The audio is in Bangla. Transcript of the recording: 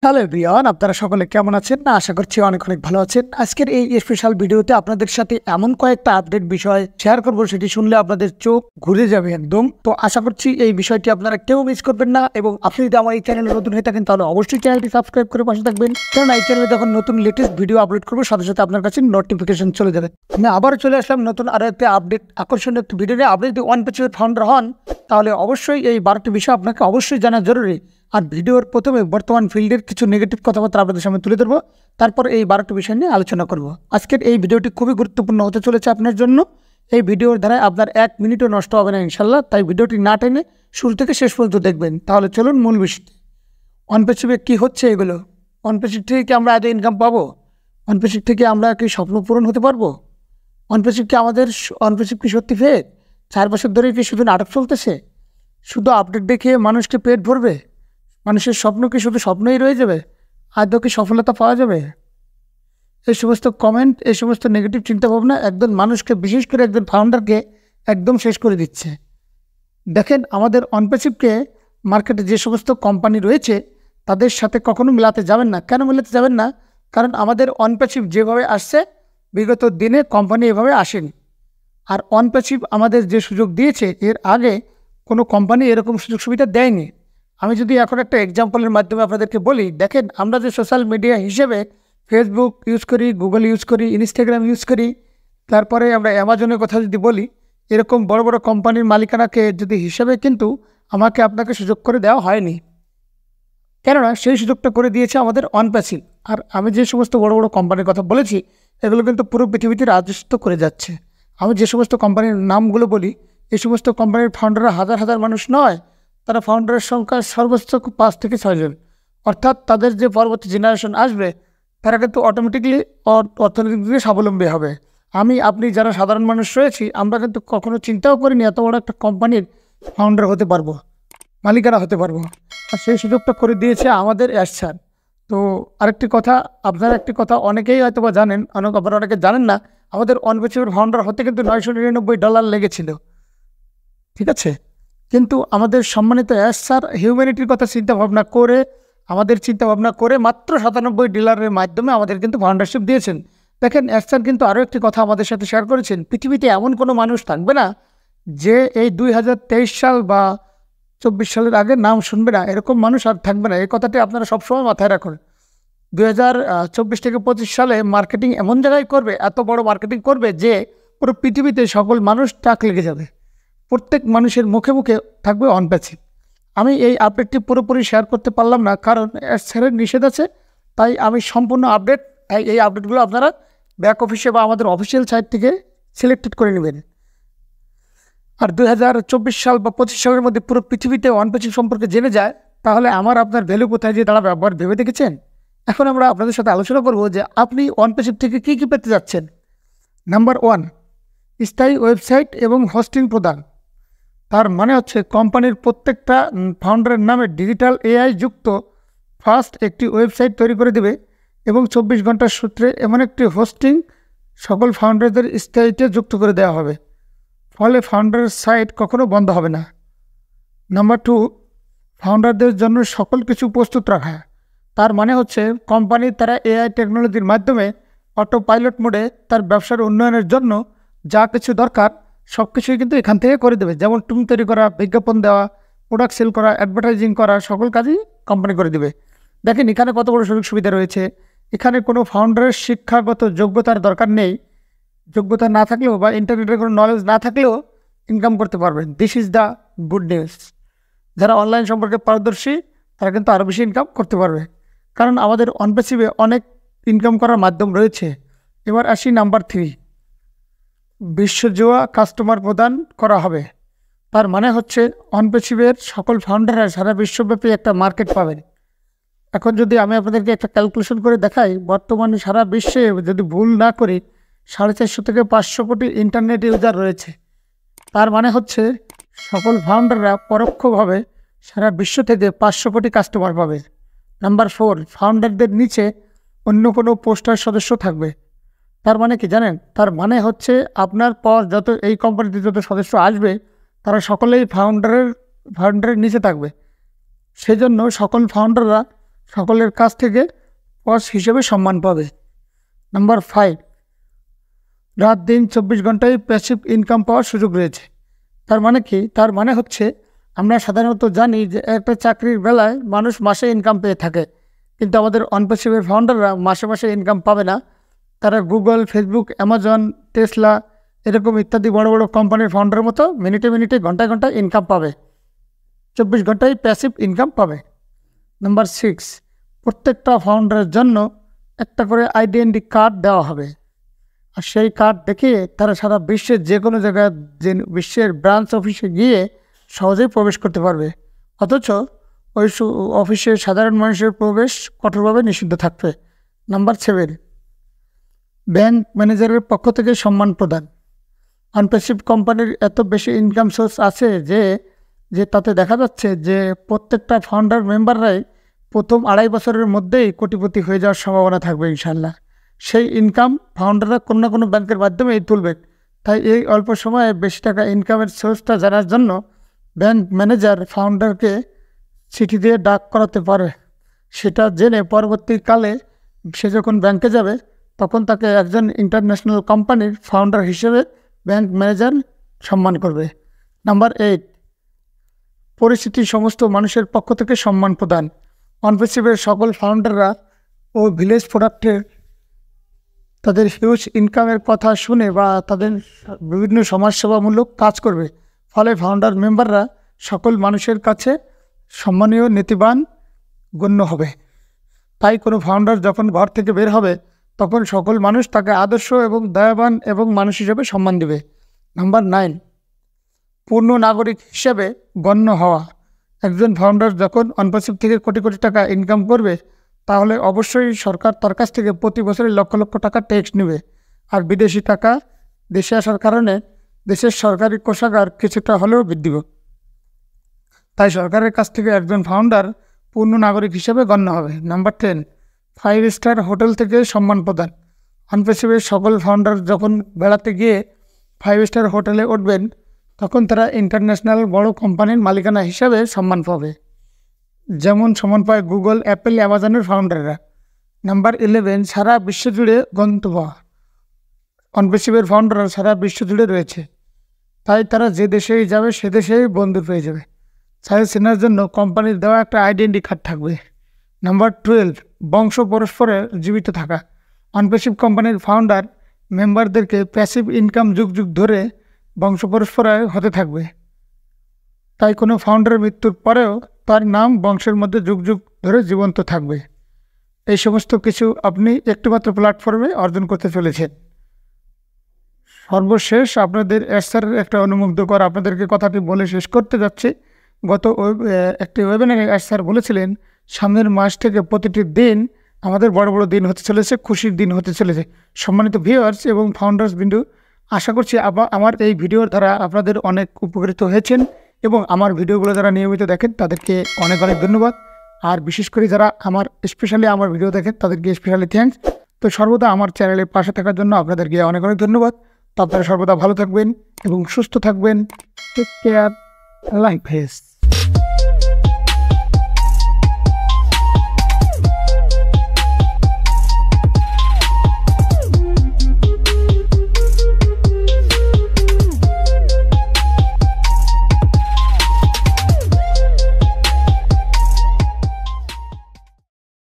হ্যালো এভরিওয়ান, আপনারা সকলে কেমন আছেন? না, আশা করছি অনেক অনেক ভালো আছেন। আজকের এই স্পেশাল ভিডিওতে আপনাদের সাথে এমন কয়েকটা আপডেট বিষয় শেয়ার করব, সেটি শুনলে আপনাদের চোখ ঘুরে যাবে একদম। তো আশা করছি এই বিষয়টি আপনারা কেউ মিস করবেন না, এবং আপনি যদি আমার এই চ্যানেলে নতুন হয়ে থাকেন তাহলে অবশ্যই চ্যানেলটি সাবস্ক্রাইব করে পাশে থাকবেন, কারণ এই চ্যানেলে যখন নতুন লেটেস্ট ভিডিও আপলোড করবো সাথে সাথে আপনার কাছে নোটিফিকেশন চলে যাবে। আমি আবারও চলে আসলাম নতুন আরো একটা আপডেট, আকর্ষণীয় একটি ভিডিও নিয়ে। আপনি যদি OnePassive ফাউন্ডার হন তাহলে অবশ্যই এই 12টি বিষয় আপনাকে অবশ্যই জানা জরুরি। আর ভিডিওর প্রথমে বর্তমান ফিল্ডের কিছু নেগেটিভ কথাবার্তা আপনাদের সামনে তুলে ধরবো, তারপর এই 12টি বিষয় নিয়ে আলোচনা করব। আজকের এই ভিডিওটি খুবই গুরুত্বপূর্ণ হতে চলেছে আপনার জন্য। এই ভিডিওর দ্বারা আপনার 1 মিনিটও নষ্ট হবে না ইনশাল্লাহ, তাই ভিডিওটি না টেনে শুরু থেকে শেষ পর্যন্ত দেখবেন। তাহলে চলুন মূল বিষয়টি। OnePassive কী হচ্ছে এগুলো? OnePassive থেকে কি আমরা আগে ইনকাম পাবো? OnePassive থেকে আমরা কি স্বপ্ন পূরণ হতে পারবো? OnePassive কি সত্যি ফেক? 4 বছর ধরে কি শুধু নাটক চলতেছে? শুধু আপডেট দেখে মানুষকে পেট ভরবে? মানুষের স্বপ্ন কি শুধু স্বপ্নই রয়ে যাবে? আদৌ কি সফলতা পাওয়া যাবে? এই সমস্ত কমেন্ট, এই সমস্ত নেগেটিভ চিন্তাভাবনা একজন মানুষকে, বিশেষ করে একজন ফাউন্ডারকে একদম শেষ করে দিচ্ছে। দেখেন, আমাদের OnePassive মার্কেটে যে সমস্ত কোম্পানি রয়েছে তাদের সাথে কখনো মেলাতে যাবেন না। কেন মেলাতে যাবেন না? কারণ আমাদের OnePassive যেভাবে আসছে, বিগত দিনে কোম্পানি এভাবে আসেনি। আর OnePassive আমাদের যে সুযোগ দিয়েছে, এর আগে কোনো কোম্পানি এরকম সুযোগ সুবিধা দেয়নি। আমি যদি এখন একটা এক্সাম্পলের মাধ্যমে আপনাদেরকে বলি, দেখেন, আমরা যে সোশ্যাল মিডিয়া হিসেবে ফেসবুক ইউজ করি, গুগল ইউজ করি, ইনস্টাগ্রাম ইউজ করি, তারপরে আমরা অ্যামাজনের কথা যদি বলি, এরকম বড় বড় কোম্পানির মালিকানাকে যদি হিসেবে কিন্তু আমাকে আপনাকে সুযোগ করে দেওয়া হয়নি, কেননা সেই সুযোগটা করে দিয়েছে আমাদের OnePassive। আর আমি যে সমস্ত বড় বড় কোম্পানির কথা বলেছি, এগুলো কিন্তু পুরো পৃথিবীতে রাজত্ব করে যাচ্ছে। আমি যে সমস্ত কোম্পানির নামগুলো বলি, এই সমস্ত কোম্পানির ফাউন্ডাররা হাজার হাজার মানুষ নয়, তারা ফাউন্ডারের সংখ্যা সর্বোচ্চ 5 থেকে 6 জন। অর্থাৎ তাদের যে পরবর্তী জেনারেশন আসবে, তারা কিন্তু অটোমেটিকলি অর্থনৈতিক দিকে স্বাবলম্বী হবে। আপনি যারা সাধারণ মানুষ রয়েছি, আমরা কিন্তু কখনো চিন্তাও করিনি এত বড় একটা কোম্পানির ফাউন্ডার হতে পারবো, মালিকানা হতে পারবো। আর সেই সুযোগটা করে দিয়েছে আমাদের স্যার। তো আরেকটি কথা, আপনারা একটি কথা অনেকেই হয়তো বা জানেন, আবার অনেকে জানেন না, আমাদের OnePassive ফাউন্ডার হতে কিন্তু $999 লেগেছিল, ঠিক আছে? কিন্তু আমাদের সম্মানিত স্যার হিউম্যানিটির কথা চিন্তাভাবনা করে, আমাদের চিন্তাভাবনা করে মাত্র $97 মাধ্যমে আমাদের কিন্তু ফাউন্ডারশিপ দিয়েছেন। দেখেন, স্যার কিন্তু আরও একটি কথা আমাদের সাথে শেয়ার করেছেন, পৃথিবীতে এমন কোনো মানুষ থাকবে না যে এই 2023 সাল বা 24 সালের আগে নাম শুনবে না, এরকম মানুষ আর থাকবে না। এই কথাটি আপনারা সবসময় মাথায় রাখুন। 2024 থেকে 25 সালে মার্কেটিং এমন জায়গায় করবে, এত বড় মার্কেটিং করবে যে পুরো পৃথিবীতে সকল মানুষ টাক লেগে যাবে, প্রত্যেক মানুষের মুখে মুখে থাকবে OnePassive। আমি এই আপডেটটি পুরোপুরি শেয়ার করতে পারলাম না, কারণ স্যারের নিষেধ আছে। তাই আমি সম্পূর্ণ আপডেট, এই আপডেটগুলো আপনারা ব্যাক অফিসে বা আমাদের অফিসিয়াল সাইট থেকে সিলেক্টেড করে নেবেন। আর 2024 সাল বা 25 সালের মধ্যে পুরো পৃথিবীতে OnePassive সম্পর্কে জেনে যায়, তাহলে আপনার ভ্যালু কোথায় যে দাঁড়াবে একবার ভেবে দেখেছেন? এখন আমরা আপনাদের সাথে আলোচনা করব যে আপনি OnePassive থেকে কী কী পেতে যাচ্ছেন। নাম্বার 1, স্থায়ী ওয়েবসাইট এবং হোস্টিং প্রদান। তার মানে হচ্ছে কোম্পানির প্রত্যেকটা ফাউন্ডারের নামে ডিজিটাল AI যুক্ত ফার্স্ট একটি ওয়েবসাইট তৈরি করে দেবে, এবং 24 ঘন্টার সূত্রে এমন একটি হোস্টিং সকল ফাউন্ডারদের স্থায়ীতে যুক্ত করে দেওয়া হবে, ফলে ফাউন্ডারের সাইট কখনো বন্ধ হবে না। নাম্বার 2, ফাউন্ডারদের জন্য সকল কিছু প্রস্তুত রাখা। তার মানে হচ্ছে কোম্পানি তারা AI টেকনোলজির মাধ্যমে অটো পাইলট মোডে তার ব্যবসার উন্নয়নের জন্য যা কিছু দরকার সব কিছুই কিন্তু এখান থেকে করে দেবে। যেমন টুল তৈরি করা, বিজ্ঞাপন দেওয়া, প্রোডাক্ট সেল করা, অ্যাডভার্টাইজিং করা, সকল কাজই কোম্পানি করে দেবে। দেখেন, এখানে কত বড় সুযোগ সুবিধা রয়েছে। এখানে কোনো ফাউন্ডারের শিক্ষাগত যোগ্যতার দরকার নেই। যোগ্যতা না থাকলেও বা ইন্টারনেটের কোনো নলেজ না থাকলেও ইনকাম করতে পারবেন। This is the good news. যারা অনলাইন সম্পর্কে পারদর্শী তারা কিন্তু আরও বেশি ইনকাম করতে পারবে, কারণ আমাদের OnePassive অনেক ইনকাম করার মাধ্যম রয়েছে। এবার আসি নাম্বার 3, বিশ্বজোয়া কাস্টমার প্রদান করা হবে। তার মানে হচ্ছে OnePassive সকল ফাউন্ডাররা সারা বিশ্বব্যাপী একটা মার্কেট পাবেন। এখন যদি আমি আপনাদেরকে একটা ক্যালকুলেশন করে দেখাই, বর্তমানে সারা বিশ্বে যদি ভুল না করি 450 থেকে 500 কোটি ইন্টারনেট ইউজার রয়েছে। তার মানে হচ্ছে সকল ফাউন্ডাররা পরোক্ষভাবে সারা বিশ্ব থেকে 500 কোটি কাস্টমার পাবে। নাম্বার 4, ফাউন্ডারদের নিচে অন্য কোনো পোস্টার সদস্য থাকবে। তার মানে কি জানেন? তার মানে হচ্ছে আপনার পর যত এই কোম্পানিতে যত সদস্য আসবে তারা সকলেই ফাউন্ডারের নিচে থাকবে। সেজন্য সকল ফাউন্ডাররা সকলের কাছ থেকে বস হিসেবে সম্মান পাবে। নাম্বার 5, রাত দিন 24 ঘন্টায় প্যাসিভ ইনকাম পাওয়ার সুযোগ রয়েছে। তার মানে কি? তার মানে হচ্ছে আমরা সাধারণত জানি যে একটা চাকরির বেলায় মানুষ মাসে ইনকাম পেয়ে থাকে, কিন্তু আমাদের অনপ্যাসিভের ফাউন্ডাররা মাসে মাসে ইনকাম পাবে না। তারা গুগল, ফেসবুক, অ্যামাজন, টেসলা এরকম ইত্যাদি বড় বড় কোম্পানির ফাউন্ডারের মতো মিনিটে মিনিটে ঘন্টায় ঘন্টায় ইনকাম পাবে, 24 ঘন্টায় প্যাসিভ ইনকাম পাবে। নাম্বার 6, প্রত্যেকটা ফাউন্ডারের জন্য একটা করে আইডেন্টি কার্ড দেওয়া হবে, আর সেই কার্ড দেখে তারা সারা বিশ্বের যে কোনো জায়গায়, যে বিশ্বের ব্রাঞ্চ অফিসে গিয়ে সহজেই প্রবেশ করতে পারবে। অথচ ওই অফিসে সাধারণ মানুষের প্রবেশ কঠোরভাবে নিষিদ্ধ থাকবে। নাম্বার 7, ব্যাংক ম্যানেজারের পক্ষ থেকে সম্মান প্রদান। আনপ্যাসিভ কোম্পানির এত বেশি ইনকাম সোর্স আছে যে তাতে দেখা যাচ্ছে যে প্রত্যেকটা ফাউন্ডার মেম্বাররাই প্রথম 2.5 বছরের মধ্যেই কোটিপতি হয়ে যাওয়ার সম্ভাবনা থাকবে ইনশাল্লাহ। সেই ইনকাম ফাউন্ডাররা কোনো না কোনো ব্যাংকের মাধ্যমেই তুলবে। তাই এই অল্প সময়ে বেশি টাকা ইনকামের সোর্সটা জানার জন্য ব্যাংক ম্যানেজার ফাউন্ডারকে চিঠি দিয়ে ডাক করাতে পারে। সেটা জেনে পরবর্তীকালে সে যখন ব্যাংকে যাবে তখন তাকে একজন ইন্টারন্যাশনাল কোম্পানির ফাউন্ডার হিসেবে ব্যাংক ম্যানেজার সম্মান করবে। নাম্বার 8, পরিচিতি সমস্ত মানুষের পক্ষ থেকে সম্মান প্রদান। অনপ্যাসিভের সকল ফাউন্ডাররা ও ভিলেজ প্রোডাক্টের তাদের হিউজ ইনকামের কথা শুনে বা তাদের বিভিন্ন সমাজসেবামূলক কাজ করবে, ফলে ফাউন্ডার মেম্বাররা সকল মানুষের কাছে সম্মানীয়, নীতিবান গণ্য হবে। তাই কোনো ফাউন্ডার যখন ঘর থেকে বের হবে তখন সকল মানুষ তাকে আদর্শ এবং দয়াবান এবং মানুষ হিসেবে সম্মান দেবে। নাম্বার 9, পূর্ণ নাগরিক হিসেবে গণ্য হওয়া। একজন ফাউন্ডার যখন অনপ্যাসিভ থেকে কোটি কোটি টাকা ইনকাম করবে তাহলে অবশ্যই সরকার তার কাছ থেকে প্রতি বছরে লক্ষ লক্ষ টাকা ট্যাক্স নেবে, আর বিদেশি টাকা দেশে আসার কারণে দেশের সরকারি কোষাগার কিছুটা হলেও বৃদ্ধি পাবে। তাই সরকারের কাছ থেকে একজন ফাউন্ডার পূর্ণ নাগরিক হিসেবে গণ্য হবে। নাম্বার 10, 5 স্টার হোটেল থেকে সম্মান প্রদান। আনপ্যাসিভের সকল ফাউন্ডার যখন বেড়াতে গিয়ে 5 স্টার হোটেলে উঠবেন তখন তারা ইন্টারন্যাশনাল বড় কোম্পানির মালিকানা হিসাবে সম্মান পাবে, যেমন সম্মান পায় গুগল, অ্যাপেল, অ্যামাজনের ফাউন্ডাররা। নাম্বার 11, সারা বিশ্বজুড়ে গন্তব্য। অনপ্যাসিভের ফাউন্ডাররা সারা বিশ্বজুড়ে রয়েছে, তাই তারা যে দেশেই যাবে সে দেশেই বন্ধু পেয়ে যাবে। তাই চেনার জন্য কোম্পানির দেওয়া একটা আইডেন্টি কার্ড থাকবে। নাম্বার 12, বংশ পরস্পরে জীবিত থাকা। অনপ্যাসিভ কোম্পানির ফাউন্ডার মেম্বারদেরকে প্যাসিভ ইনকাম যুগ যুগ ধরে বংশ পরস্পরায় হতে থাকবে, তাই কোনো ফাউন্ডারের মৃত্যুর পরেও তার নাম বংশের মধ্যে যুগ যুগ ধরে জীবন্ত থাকবে। এই সমস্ত কিছু আপনি একটিমাত্র প্ল্যাটফর্মে অর্জন করতে চলেছেন। সর্বশেষ আপনাদের স্যারের একটা অনুমুগ্ধকর আপনাদেরকে কথাটি বলে শেষ করতে যাচ্ছি। গত একটি ওয়েবিনারে স্যার বলেছিলেন সামনের মাস থেকে প্রতিটি দিন আমাদের বড় বড় দিন হতে চলেছে, খুশির দিন হতে চলেছে। সম্মানিত ভিউয়ার্স এবং ফাউন্ডার্স বিন্দু, আশা করছি আমার এই ভিডিওর দ্বারা আপনাদের অনেক উপকৃত হয়েছেন এবং আমার ভিডিওগুলো যারা নিয়মিত দেখেন তাদেরকে অনেক অনেক ধন্যবাদ। আর বিশেষ করে যারা স্পেশালি আমার ভিডিও দেখেন তাদেরকে স্পেশালি থ্যাঙ্কস। তো সর্বদা আমার চ্যানেলের পাশে থাকার জন্য আপনাদেরকে অনেক অনেক ধন্যবাদ। তো আপনারা সর্বদা ভালো থাকবেন এবং সুস্থ থাকবেন। Take care, life hedge.